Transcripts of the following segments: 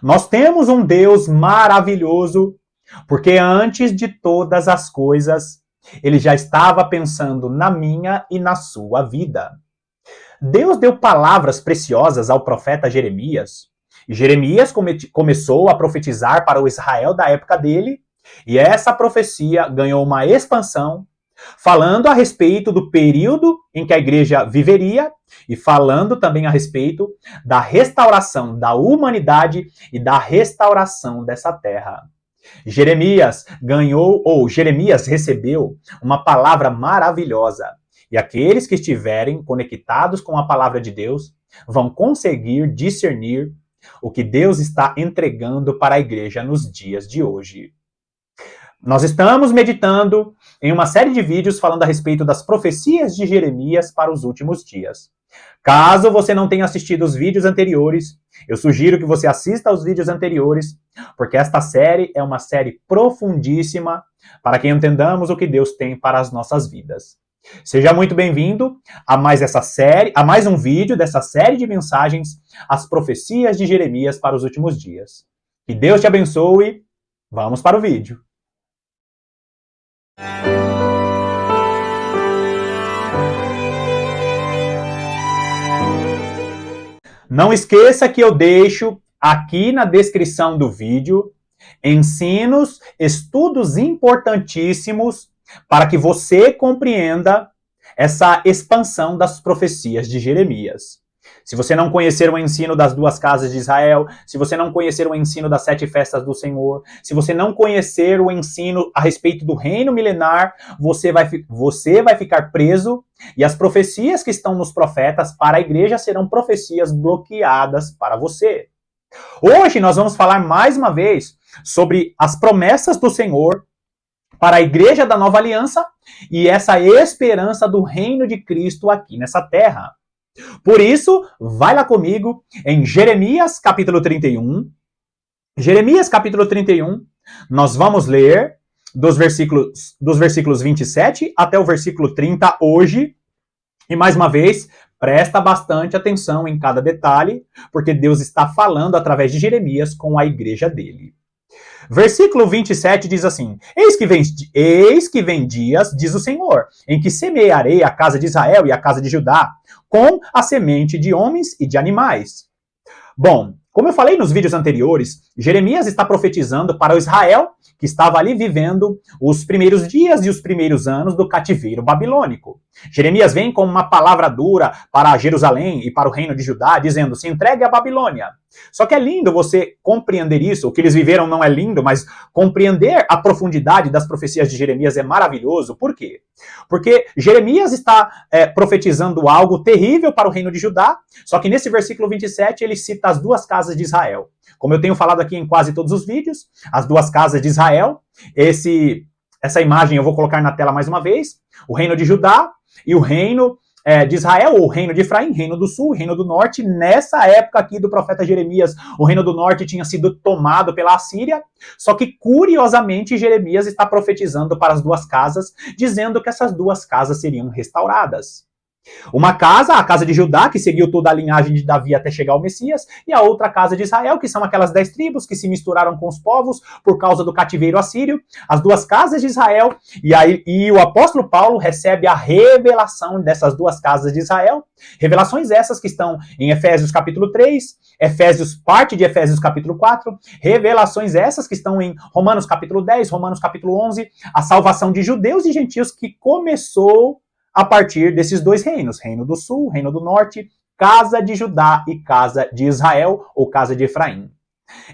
Nós temos um Deus maravilhoso, porque antes de todas as coisas, ele já estava pensando na minha e na sua vida. Deus deu palavras preciosas ao profeta Jeremias. E Jeremias começou a profetizar para o Israel da época dele, e essa profecia ganhou uma expansão, falando a respeito do período em que a igreja viveria e falando também a respeito da restauração da humanidade e da restauração dessa terra. Jeremias recebeu uma palavra maravilhosa. E aqueles que estiverem conectados com a palavra de Deus vão conseguir discernir o que Deus está entregando para a igreja nos dias de hoje. Nós estamos meditando em uma série de vídeos falando a respeito das profecias de Jeremias para os últimos dias. Caso você não tenha assistido os vídeos anteriores, eu sugiro que você assista aos vídeos anteriores, porque esta série é uma série profundíssima para que entendamos o que Deus tem para as nossas vidas. Seja muito bem-vindo a mais um vídeo dessa série de mensagens, as profecias de Jeremias para os últimos dias. Que Deus te abençoe. Vamos para o vídeo. Não esqueça que eu deixo aqui na descrição do vídeo ensinos, estudos importantíssimos para que você compreenda essa expansão das profecias de Jeremias. Se você não conhecer o ensino das 2 casas de Israel, se você não conhecer o ensino das 7 festas do Senhor, se você não conhecer o ensino a respeito do reino milenar, você vai ficar preso e as profecias que estão nos profetas para a igreja serão profecias bloqueadas para você. Hoje nós vamos falar mais uma vez sobre as promessas do Senhor para a igreja da nova aliança e essa esperança do reino de Cristo aqui nessa terra. Por isso, vai lá comigo em Jeremias capítulo 31. Jeremias capítulo 31, nós vamos ler dos versículos 27 até o versículo 30 hoje. E mais uma vez, presta bastante atenção em cada detalhe, porque Deus está falando através de Jeremias com a igreja dele. Versículo 27 diz assim: Eis que vem dias, diz o Senhor, em que semearei a casa de Israel e a casa de Judá, com a semente de homens e de animais. Bom, como eu falei nos vídeos anteriores, Jeremias está profetizando para o Israel que estava ali vivendo os primeiros dias e os primeiros anos do cativeiro babilônico. Jeremias vem com uma palavra dura para Jerusalém e para o reino de Judá, dizendo: se entregue à Babilônia. Só que é lindo você compreender isso. O que eles viveram não é lindo, mas compreender a profundidade das profecias de Jeremias é maravilhoso. Por quê? Porque Jeremias está profetizando algo terrível para o reino de Judá, só que nesse versículo 27 ele cita as 2 casas de Israel. Como eu tenho falado aqui em quase todos os vídeos, as 2 casas de Israel, essa imagem eu vou colocar na tela mais uma vez, o reino de Judá e o reino de Israel, ou o reino de Efraim, reino do sul, reino do norte. Nessa época aqui do profeta Jeremias, o reino do norte tinha sido tomado pela Assíria, só que curiosamente Jeremias está profetizando para as 2 casas, dizendo que essas 2 casas seriam restauradas. Uma casa, a casa de Judá, que seguiu toda a linhagem de Davi até chegar ao Messias, e a outra casa de Israel, que são aquelas 10 tribos que se misturaram com os povos por causa do cativeiro assírio. As 2 casas de Israel, e o apóstolo Paulo recebe a revelação dessas 2 casas de Israel. Revelações essas que estão em Efésios capítulo 3, parte de Efésios capítulo 4, revelações essas que estão em Romanos capítulo 10, Romanos capítulo 11, a salvação de judeus e gentios que começou a partir desses 2 reinos, reino do sul, reino do norte, casa de Judá e casa de Israel, ou casa de Efraim.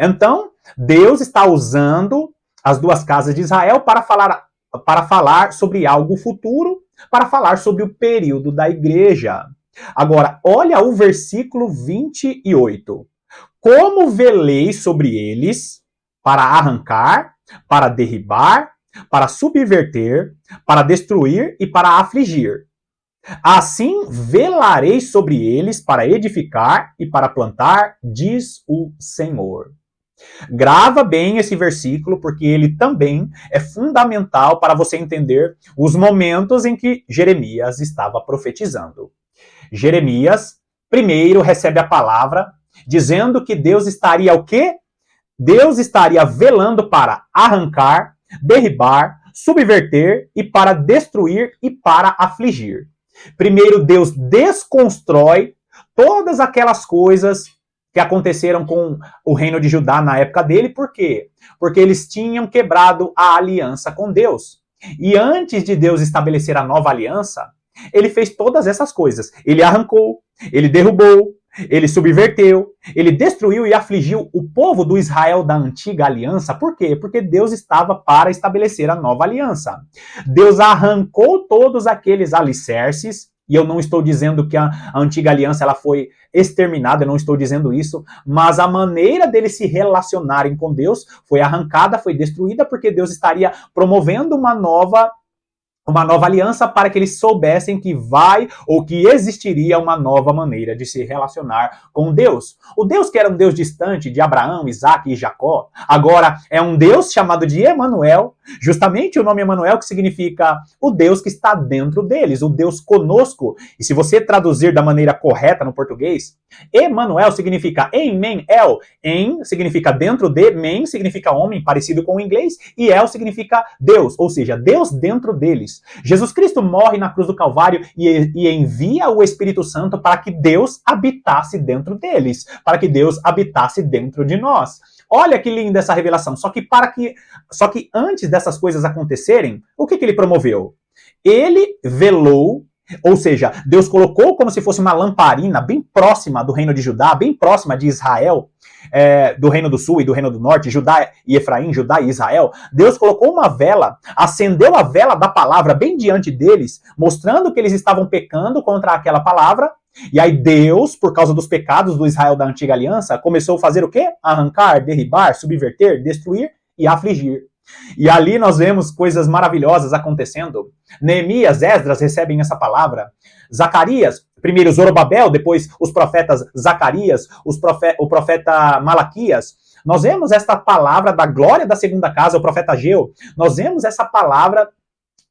Então, Deus está usando as 2 casas de Israel para falar sobre algo futuro, para falar sobre o período da igreja. Agora, olha o versículo 28. Como velei sobre eles para arrancar, para derribar, para subverter, para destruir e para afligir. Assim velarei sobre eles para edificar e para plantar, diz o Senhor. Grava bem esse versículo, porque ele também é fundamental para você entender os momentos em que Jeremias estava profetizando. Jeremias, primeiro, recebe a palavra dizendo que Deus estaria o quê? Deus estaria velando para arrancar, derribar, subverter e para destruir e para afligir. Primeiro, Deus desconstrói todas aquelas coisas que aconteceram com o reino de Judá na época dele. Por quê? Porque eles tinham quebrado a aliança com Deus. E antes de Deus estabelecer a nova aliança, ele fez todas essas coisas. Ele arrancou, ele derrubou, ele subverteu, ele destruiu e afligiu o povo do Israel da antiga aliança. Por quê? Porque Deus estava para estabelecer a nova aliança. Deus arrancou todos aqueles alicerces, e eu não estou dizendo que a antiga aliança ela foi exterminada, eu não estou dizendo isso, mas a maneira deles se relacionarem com Deus foi arrancada, foi destruída, porque Deus estaria promovendo uma nova aliança para que eles soubessem que vai ou que existiria uma nova maneira de se relacionar com Deus. O Deus que era um Deus distante de Abraão, Isaac e Jacó, agora é um Deus chamado de Emanuel, justamente o nome Emanuel que significa o Deus que está dentro deles, o Deus conosco. E se você traduzir da maneira correta no português, Emanuel significa em, men, el, em significa dentro de, men significa homem, parecido com o inglês, e el significa Deus, ou seja, Deus dentro deles. Jesus Cristo morre na cruz do Calvário e envia o Espírito Santo para que Deus habitasse dentro deles, para que Deus habitasse dentro de nós. Olha que linda essa revelação. Só que antes dessas coisas acontecerem, o que ele promoveu? Ele velou. Ou seja, Deus colocou como se fosse uma lamparina bem próxima do reino de Judá, bem próxima de Israel, do reino do sul e do reino do norte, Judá e Efraim, Judá e Israel. Deus colocou uma vela, acendeu a vela da palavra bem diante deles, mostrando que eles estavam pecando contra aquela palavra. E aí Deus, por causa dos pecados do Israel da antiga aliança, começou a fazer o quê? Arrancar, derribar, subverter, destruir e afligir. E ali nós vemos coisas maravilhosas acontecendo. Neemias, Esdras recebem essa palavra. Zacarias, primeiro Zorobabel, depois os profetas Zacarias, o profeta Malaquias. Nós vemos esta palavra da glória da segunda casa, o profeta Ageu. Nós vemos essa palavra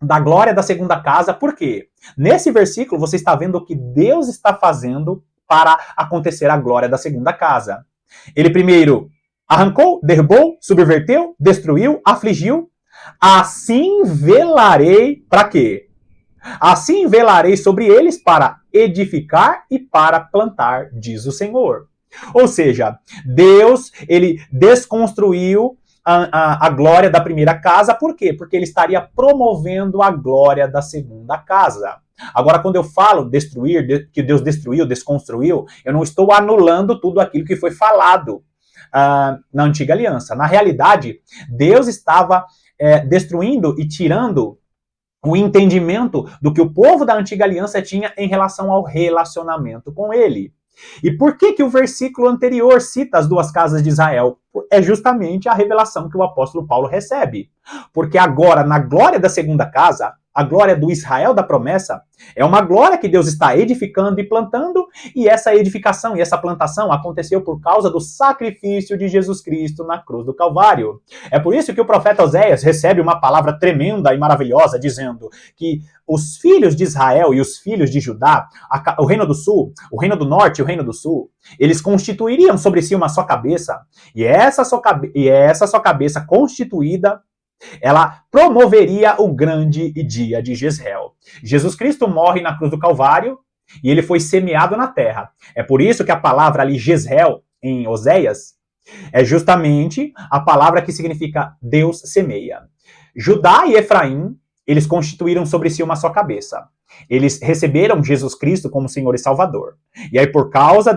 da glória da segunda casa, por quê? Nesse versículo você está vendo o que Deus está fazendo para acontecer a glória da segunda casa. Ele primeiro arrancou, derrubou, subverteu, destruiu, afligiu. Assim velarei para quê? Assim velarei sobre eles para edificar e para plantar, diz o Senhor. Ou seja, Deus, ele desconstruiu a glória da primeira casa. Por quê? Porque ele estaria promovendo a glória da segunda casa. Agora, quando eu falo destruir, que Deus destruiu, desconstruiu, eu não estou anulando tudo aquilo que foi falado na antiga aliança. Na realidade, Deus estava destruindo e tirando o entendimento do que o povo da antiga aliança tinha em relação ao relacionamento com ele. E por que o versículo anterior cita as duas casas de Israel? É justamente a revelação que o apóstolo Paulo recebe. Porque agora, na glória da segunda casa, a glória do Israel da promessa, é uma glória que Deus está edificando e plantando, e essa edificação e essa plantação aconteceu por causa do sacrifício de Jesus Cristo na cruz do Calvário. É por isso que o profeta Oséias recebe uma palavra tremenda e maravilhosa, dizendo que os filhos de Israel e os filhos de Judá, o reino do sul, o reino do norte e o reino do sul, eles constituiriam sobre si uma só cabeça, e essa só cabeça constituída, ela promoveria o grande dia de Jezreel. Jesus Cristo morre na cruz do Calvário e ele foi semeado na terra. É por isso que a palavra ali, Jezreel, em Oséias, é justamente a palavra que significa Deus semeia. Judá e Efraim, eles constituíram sobre si uma só cabeça. Eles receberam Jesus Cristo como Senhor e Salvador. E aí, por causa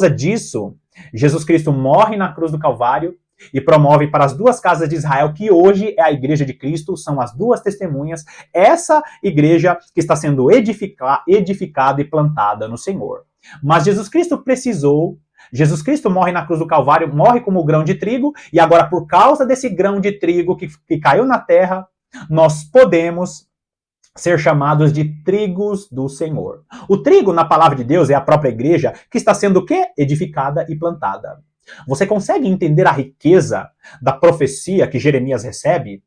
disso, Jesus Cristo morre na cruz do Calvário e promove para as duas casas de Israel, que hoje é a igreja de Cristo, são as duas testemunhas, essa igreja que está sendo edificada e plantada no Senhor. Mas Jesus Cristo morre na cruz do Calvário, morre como grão de trigo, e agora por causa desse grão de trigo que caiu na terra, nós podemos ser chamados de trigos do Senhor. O trigo, na palavra de Deus, é a própria igreja que está sendo o quê? Edificada e plantada. Você consegue entender a riqueza da profecia que Jeremias recebe?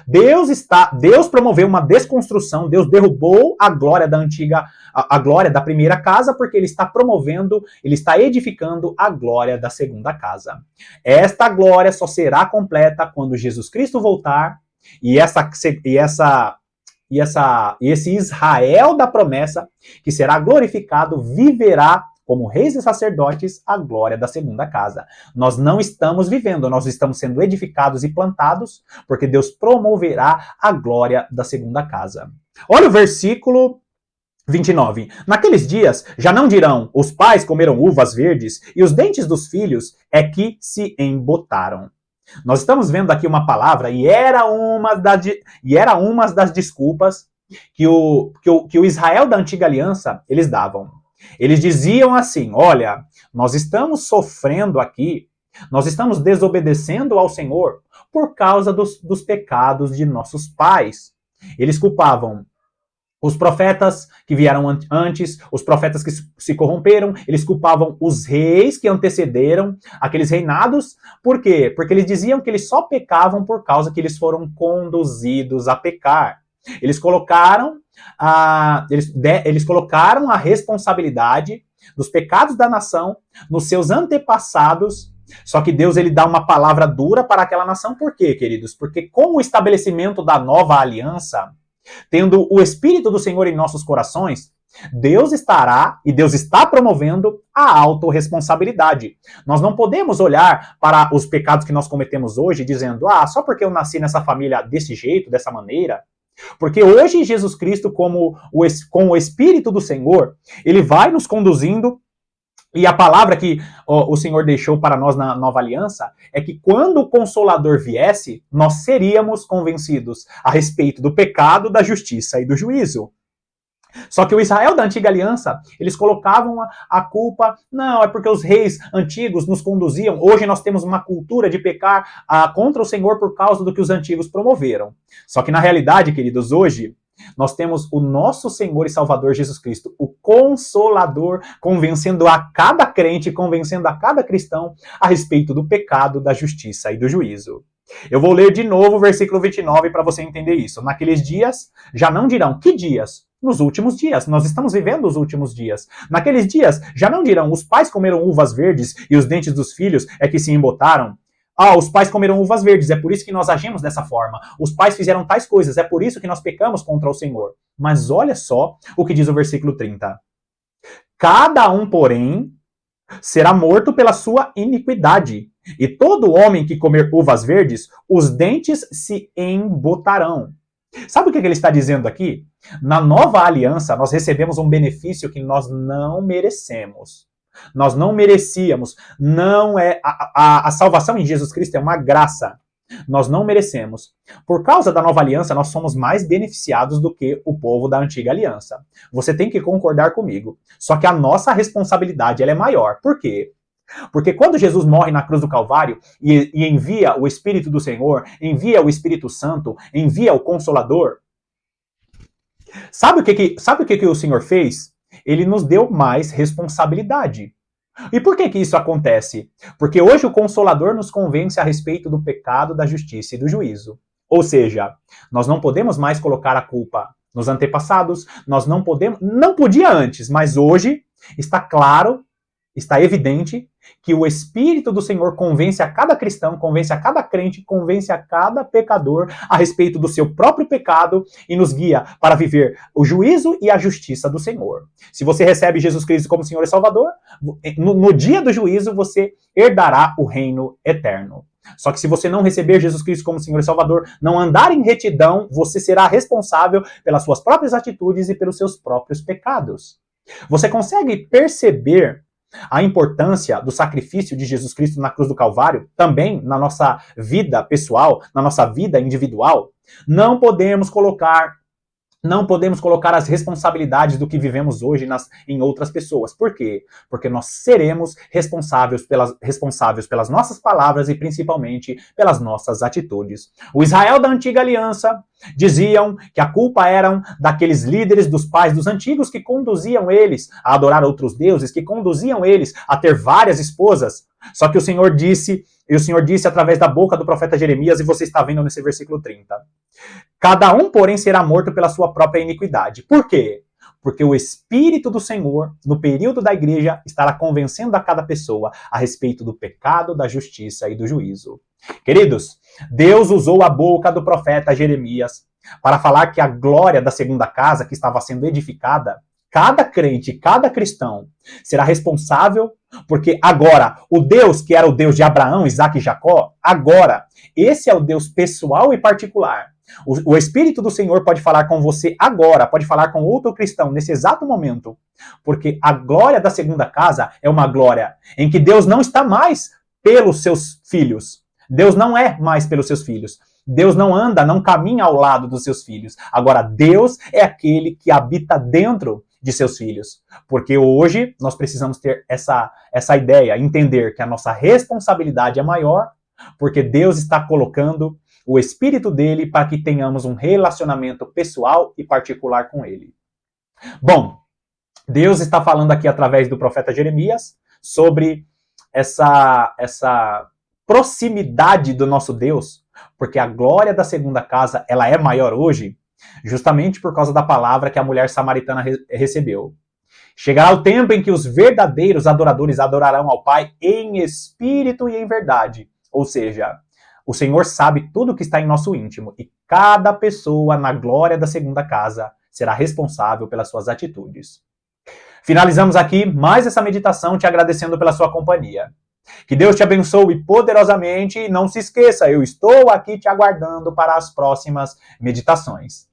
Deus promoveu uma desconstrução, Deus derrubou a glória da antiga, a glória da primeira casa, porque ele está promovendo, ele está edificando a glória da segunda casa. Esta glória só será completa quando Jesus Cristo voltar e esse Israel da promessa, que será glorificado, viverá como reis e sacerdotes a glória da segunda casa. Nós não estamos vivendo, nós estamos sendo edificados e plantados, porque Deus promoverá a glória da segunda casa. Olha o versículo 29. Naqueles dias já não dirão, os pais comeram uvas verdes e os dentes dos filhos é que se embotaram. Nós estamos vendo aqui uma palavra e era uma das desculpas que o Israel da antiga aliança eles davam. Eles diziam assim, olha, nós estamos sofrendo aqui, nós estamos desobedecendo ao Senhor por causa dos pecados de nossos pais. Eles culpavam os profetas que vieram antes, os profetas que se corromperam, eles culpavam os reis que antecederam aqueles reinados. Por quê? Porque eles diziam que eles só pecavam por causa que eles foram conduzidos a pecar. Eles colocaram a responsabilidade dos pecados da nação nos seus antepassados. Só que Deus ele dá uma palavra dura para aquela nação. Por quê, queridos? Porque com o estabelecimento da nova aliança, tendo o Espírito do Senhor em nossos corações, Deus estará e Deus está promovendo a autorresponsabilidade. Nós não podemos olhar para os pecados que nós cometemos hoje dizendo, só porque eu nasci nessa família desse jeito, dessa maneira. Porque hoje Jesus Cristo, com o Espírito do Senhor, ele vai nos conduzindo. E a palavra que o Senhor deixou para nós na nova aliança é que quando o Consolador viesse, nós seríamos convencidos a respeito do pecado, da justiça e do juízo. Só que o Israel da antiga aliança, eles colocavam a culpa, não, é porque os reis antigos nos conduziam. Hoje nós temos uma cultura de pecar contra o Senhor por causa do que os antigos promoveram. Só que na realidade, queridos, hoje nós temos o nosso Senhor e Salvador Jesus Cristo, o Consolador, convencendo a cada crente, convencendo a cada cristão a respeito do pecado, da justiça e do juízo. Eu vou ler de novo o versículo 29 para você entender isso. Naqueles dias já não dirão, que dias? Nos últimos dias. Nós estamos vivendo os últimos dias. Naqueles dias já não dirão, os pais comeram uvas verdes e os dentes dos filhos é que se embotaram. Os pais comeram uvas verdes, é por isso que nós agimos dessa forma. Os pais fizeram tais coisas, é por isso que nós pecamos contra o Senhor. Mas olha só o que diz o versículo 30. Cada um, porém, será morto pela sua iniquidade. E todo homem que comer uvas verdes, os dentes se embotarão. Sabe o que ele está dizendo aqui? Na nova aliança, nós recebemos um benefício que nós não merecemos. Nós não merecíamos. Não é a salvação em Jesus Cristo é uma graça. Nós não merecemos. Por causa da nova aliança, nós somos mais beneficiados do que o povo da antiga aliança. Você tem que concordar comigo. Só que a nossa responsabilidade ela é maior. Por quê? Porque quando Jesus morre na cruz do Calvário e envia o Espírito do Senhor, envia o Espírito Santo, envia o Consolador, sabe o que o Senhor fez? Ele nos deu mais responsabilidade. E por que isso acontece? Porque hoje o Consolador nos convence a respeito do pecado, da justiça e do juízo. Ou seja, nós não podemos mais colocar a culpa nos antepassados, não podia antes, mas hoje está claro, está evidente que o Espírito do Senhor convence a cada cristão, convence a cada crente, convence a cada pecador a respeito do seu próprio pecado e nos guia para viver o juízo e a justiça do Senhor. Se você recebe Jesus Cristo como Senhor e Salvador, no dia do juízo você herdará o reino eterno. Só que se você não receber Jesus Cristo como Senhor e Salvador, não andar em retidão, você será responsável pelas suas próprias atitudes e pelos seus próprios pecados. Você consegue perceber a importância do sacrifício de Jesus Cristo na cruz do Calvário, também na nossa vida pessoal, na nossa vida individual? Não podemos colocar as responsabilidades do que vivemos hoje em outras pessoas. Por quê? Porque nós seremos responsáveis pelas nossas palavras e principalmente pelas nossas atitudes. O Israel da antiga aliança diziam que a culpa era daqueles líderes dos pais dos antigos que conduziam eles a adorar outros deuses, que conduziam eles a ter várias esposas. Só que o Senhor disse E o Senhor disse através da boca do profeta Jeremias, e você está vendo nesse versículo 30. Cada um, porém, será morto pela sua própria iniquidade. Por quê? Porque o Espírito do Senhor, no período da igreja, estará convencendo a cada pessoa a respeito do pecado, da justiça e do juízo. Queridos, Deus usou a boca do profeta Jeremias para falar que a glória da segunda casa que estava sendo edificada, cada crente, cada cristão será responsável, porque agora o Deus que era o Deus de Abraão, Isaac e Jacó, agora esse é o Deus pessoal e particular. O Espírito do Senhor pode falar com você agora, pode falar com outro cristão nesse exato momento, porque a glória da segunda casa é uma glória em que Deus não está mais pelos seus filhos. Deus não é mais pelos seus filhos. Deus não anda, não caminha ao lado dos seus filhos. Agora, Deus é aquele que habita dentro de seus filhos. Porque hoje nós precisamos ter essa ideia, entender que a nossa responsabilidade é maior, porque Deus está colocando o Espírito dele para que tenhamos um relacionamento pessoal e particular com ele. Bom, Deus está falando aqui através do profeta Jeremias sobre essa proximidade do nosso Deus, porque a glória da segunda casa ela é maior hoje, justamente por causa da palavra que a mulher samaritana recebeu. Chegará o tempo em que os verdadeiros adoradores adorarão ao Pai em espírito e em verdade. Ou seja, o Senhor sabe tudo que está em nosso íntimo e cada pessoa na glória da segunda casa será responsável pelas suas atitudes. Finalizamos aqui mais essa meditação te agradecendo pela sua companhia. Que Deus te abençoe poderosamente e não se esqueça, eu estou aqui te aguardando para as próximas meditações.